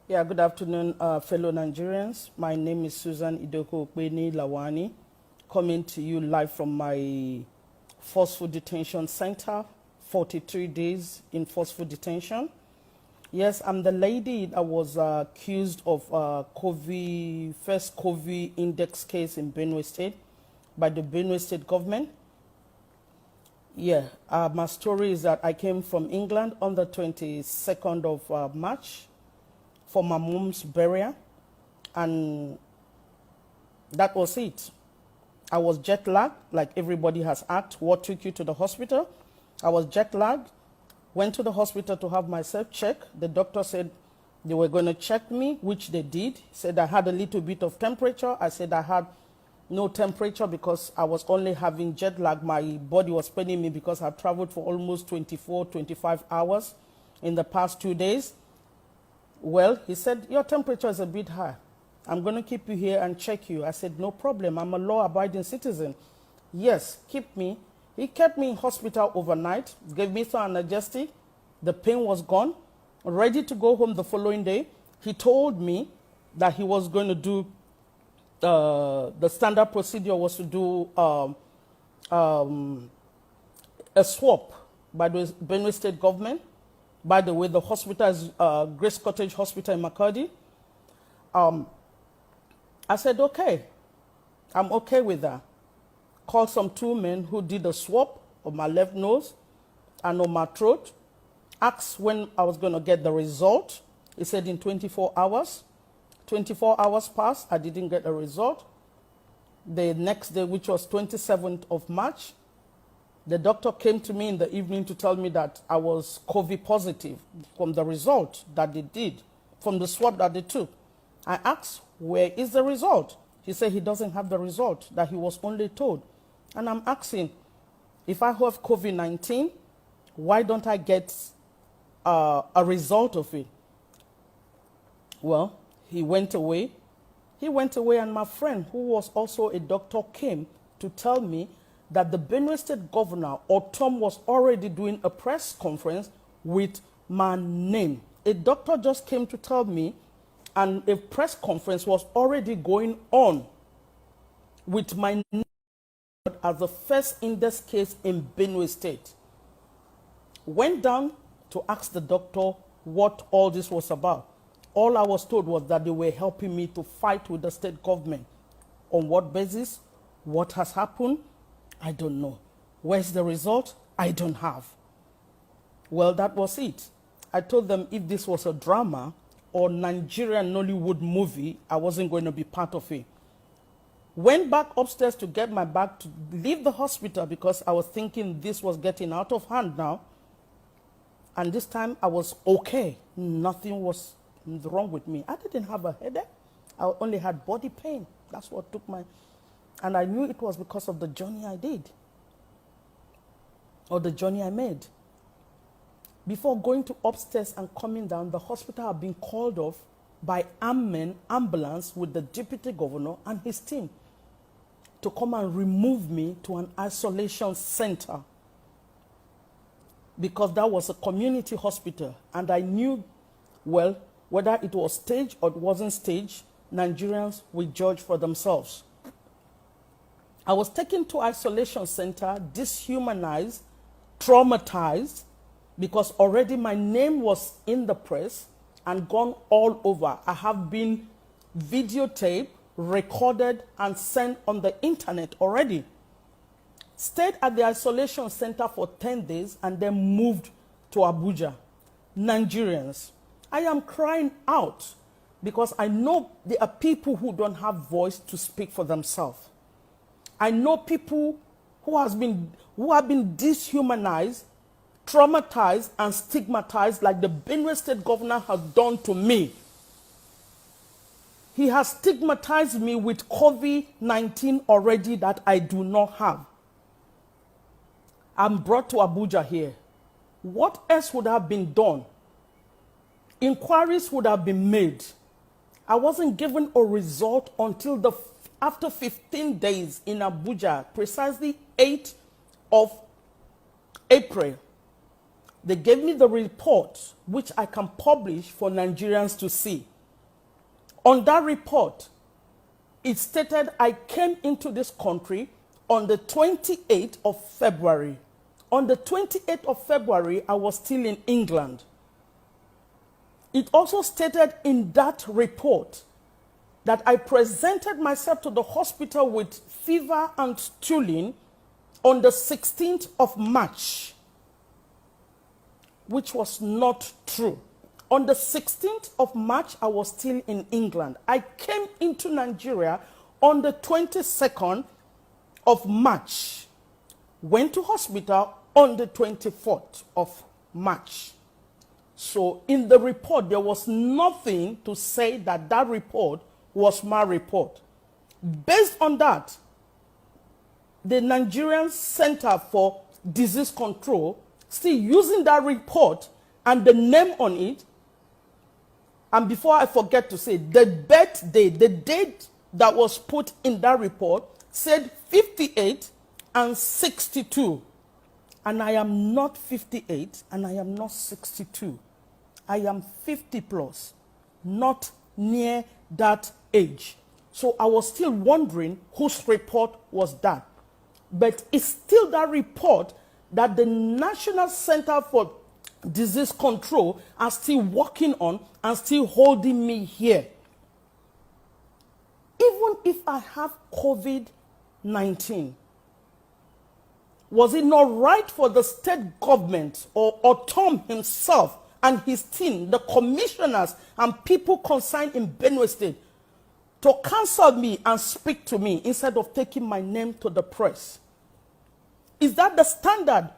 Yeah, good afternoon, fellow Nigerians. My name is Susan Idoko Okpeni Lawani, coming to you live from my forceful detention center, 43 days in forceful detention. Yes, I'm the lady that was accused of first COVID index case in Benue State by the Benue State Government. Yeah, my story is that I came from England on the 22nd of March for my mom's burial, and that was it. I was jet lagged, like everybody has asked, what took you to the hospital? I was jet lagged, went to the hospital to have myself checked. The doctor said they were going to check me, which they did. He said I had a little bit of temperature. I said I had no temperature because I was only having jet lag. My body was paining me because I traveled for almost 24, 25 hours in the past 2 days. Well, he said, your temperature is a bit high. I'm going to keep you here and check you. I said, no problem. I'm a law-abiding citizen. Yes, keep me. He kept me in hospital overnight, gave me some analgesic. The pain was gone, ready to go home the following day. He told me that he was going to do, the standard procedure was to do a swab by the Benue State Government. By the way, the hospital is Grace Cottage Hospital in Makurdi. I said, okay, I'm okay with that. Called some two men who did a swab of my left nose and on my throat. Asked when I was going to get the result. He said in 24 hours. 24 hours passed, I didn't get a result. The next day, which was 27th of March, the doctor came to me in the evening to tell me that I was COVID positive from the result that they did, from the swab that they took. I asked, where is the result? He said he doesn't have the result, that he was only told. And I'm asking, if I have COVID-19, why don't I get a result of it? Well, he went away. He went away, and my friend, who was also a doctor, came to tell me that the Benue State Governor, or Tom, was already doing a press conference with my name. A doctor just came to tell me, and a press conference was already going on with my name as the first index case in Benue State. Went down to ask the doctor what all this was about. All I was told was that they were helping me to fight with the state government. On what basis? What has happened? I don't know. Where's the result? I don't have. Well, that was it. I told them if this was a drama or Nigerian Nollywood movie, I wasn't going to be part of it. Went back upstairs to get my bag to leave the hospital because I was thinking this was getting out of hand now. And this time I was okay. Nothing was wrong with me. I didn't have a headache. I only had body pain. That's what took my... And I knew it was because of the journey I did, or the journey I made. Before going to upstairs and coming down, the hospital had been called off by ambulance with the deputy governor and his team to come and remove me to an isolation center because that was a community hospital. And I knew, well, whether it was staged or it wasn't staged, Nigerians will judge for themselves. I was taken to isolation center, dehumanized, traumatized, because already my name was in the press and gone all over. I have been videotaped, recorded, and sent on the internet already. Stayed at the isolation center for 10 days and then moved to Abuja. Nigerians, I am crying out because I know there are people who don't have voice to speak for themselves. I know people who have been dehumanized, traumatized, and stigmatized like the Benue State Governor has done to me. He has stigmatized me with COVID-19 already that I do not have. I'm brought to Abuja here. What else would have been done? Inquiries would have been made. I wasn't given a result until after 15 days in Abuja, precisely 8th of April. They gave me the report, which I can publish for Nigerians to see. On that report, it stated I came into this country on the 28th of February. On the 28th of February, I was still in England. It also stated in that report that I presented myself to the hospital with fever and stooling on the 16th of March, which was not true. On the 16th of March, I was still in England. I came into Nigeria on the 22nd of March, went to hospital on the 24th of March. So in the report, there was nothing to say that that report was my report. Based on that, the Nigerian Center for Disease Control, still using that report and the name on it, and before I forget to say, the birthday, the date that was put in that report said 58 and 62. And I am not 58 and I am not 62. I am 50 plus, not near that age. So I was still wondering whose report was that. But it's still that report that the National Center for Disease Control are still working on and still holding me here. Even if I have COVID-19, was it not right for the state government or Tom himself and his team, the commissioners and people concerned in Benue State, to cancel me and speak to me instead of taking my name to the press? Is that the standard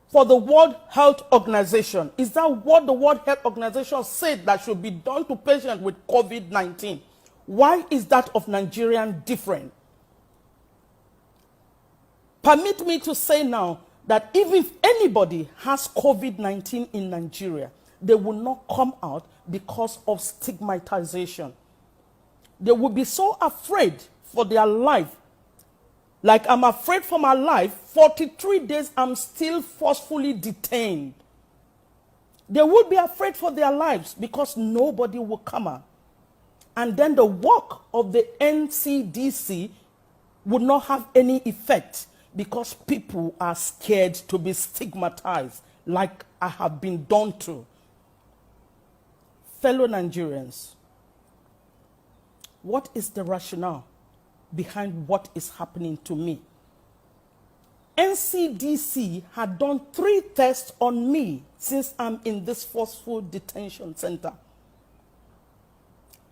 for the World Health Organization? Is that what the World Health Organization said that should be done to patients with COVID-19? Why is that of Nigerian different? Permit me to say now that even if anybody has COVID-19 in Nigeria, they will not come out because of stigmatization. They will be so afraid for their life. Like I'm afraid for my life, 43 days I'm still forcefully detained. They will be afraid for their lives because nobody will come out. And then the work of the NCDC would not have any effect because people are scared to be stigmatized like I have been done to. Fellow Nigerians, what is the rationale behind what is happening to me? NCDC had done 3 tests on me since I'm in this forceful detention center.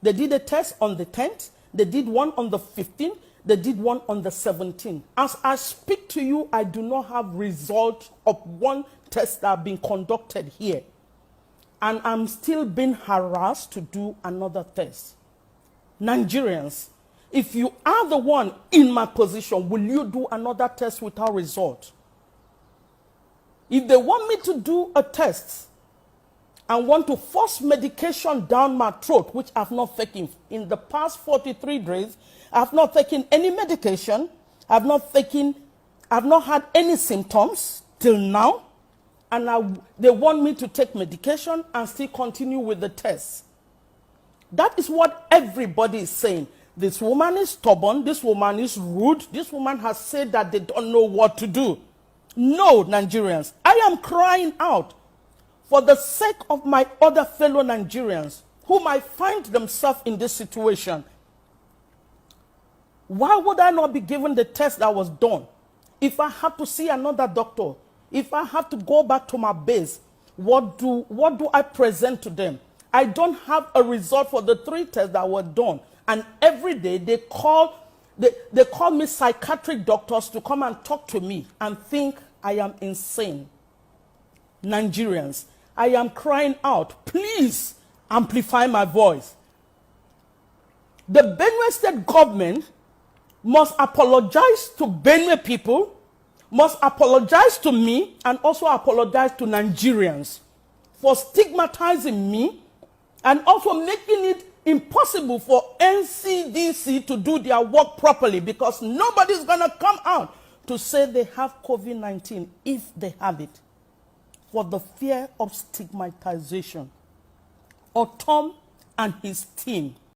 They did a test on the 10th, they did one on the 15th, they did one on the 17th. As I speak to you, I do not have results of one test that have been conducted here. And I'm still being harassed to do another test. Nigerians, if you are the one in my position, will you do another test without result? If they want me to do a test and want to force medication down my throat, which I've not taken in the past 43 days, I've not taken any medication, I've not had any symptoms till now, and they want me to take medication and still continue with the test. That is what everybody is saying. This woman is stubborn, this woman is rude, this woman has said that they don't know what to do. No, Nigerians, I am crying out for the sake of my other fellow Nigerians who might find themselves in this situation. Why would I not be given the test that was done? If I have to see another doctor, if I have to go back to my base, what do I present to them? I don't have a result for the 3 tests that were done. And every day they call me psychiatric doctors to come and talk to me and think I am insane. Nigerians, I am crying out, please amplify my voice. The Benue State Government must apologize to Benue people, must apologize to me, and also apologize to Nigerians for stigmatizing me and also making it impossible for NCDC to do their work properly, because nobody's going to come out to say they have COVID-19 if they have it, for the fear of stigmatization. Or Tom and his team